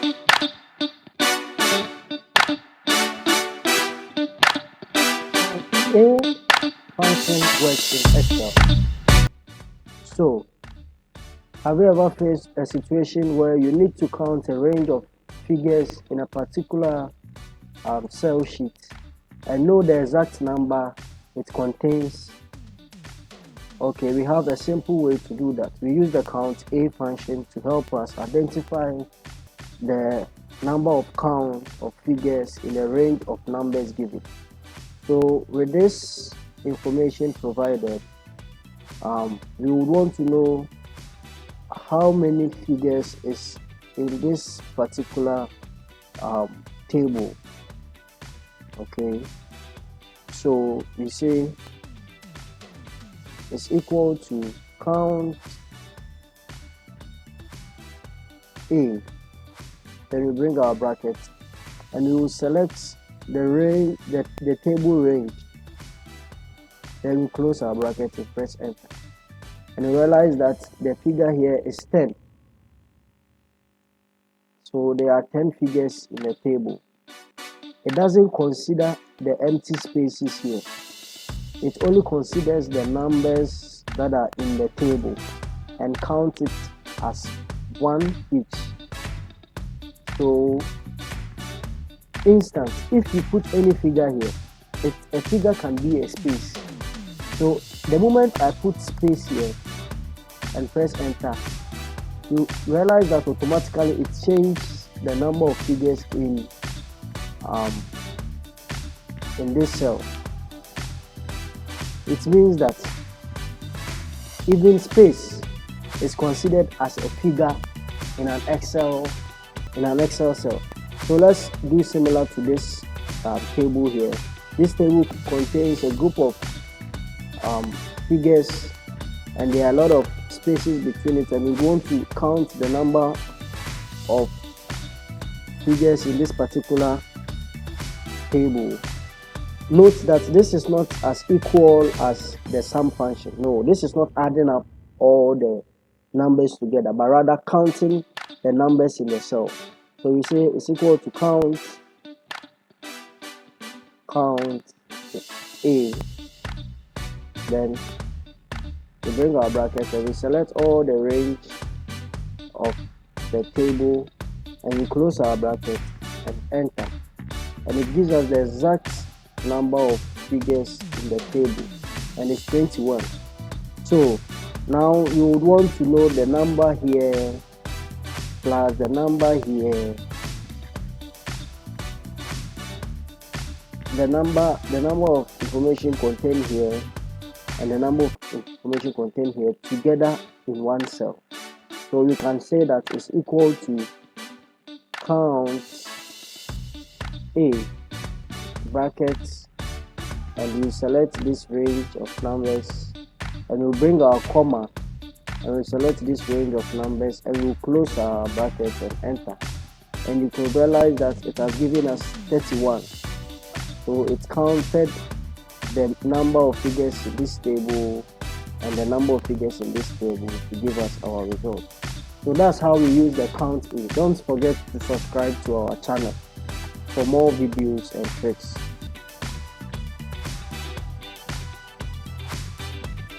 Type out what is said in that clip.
A function works in Excel. So, have you ever faced a situation where you need to count a range of figures in a particular cell sheet and know the exact number it contains? Okay, we have a simple way to do that. We use the count A function to help us identify the number of count of figures in a range of numbers given. So with this information provided, we would want to know how many figures is in this particular table. Okay, so we say it's equal to count A, then we bring our bracket and we will select the range, the table range, then we close our bracket and press enter, and we realize that the figure here is 10. So there are 10 figures in the table. It doesn't consider the empty spaces here. It only considers the numbers that are in the table and count it as one each. So instance, if you put any figure here, a figure can be a space. So the moment I put space here and press enter, you realize that automatically it changes the number of figures in this cell. It means that even space is considered as a figure in an Excel cell. So let's do similar to this table here. This table contains a group of figures, and there are a lot of spaces between it, and we want to count the number of figures in this particular table. Note that this is not as equal as the sum function. No, this is not adding up all the numbers together, but rather counting the numbers in the cell. So we say it's equal to count A, then we bring our bracket and we select all the range of the table and we close our bracket and enter, and it gives us the exact number of figures in the table, and it's 21. So now you would want to know the number here plus the number here, the number of information contained here and the number of information contained here together in one cell. So you can say that it's equal to count A, brackets, and we select this range of numbers, and we'll bring our comma and we select this range of numbers, and we'll close our brackets and enter, and you can realize that it has given us 31. So it counted the number of figures in this table and the number of figures in this table to give us our result. So that's how we use the count A. Don't forget to subscribe to our channel for more videos and tricks.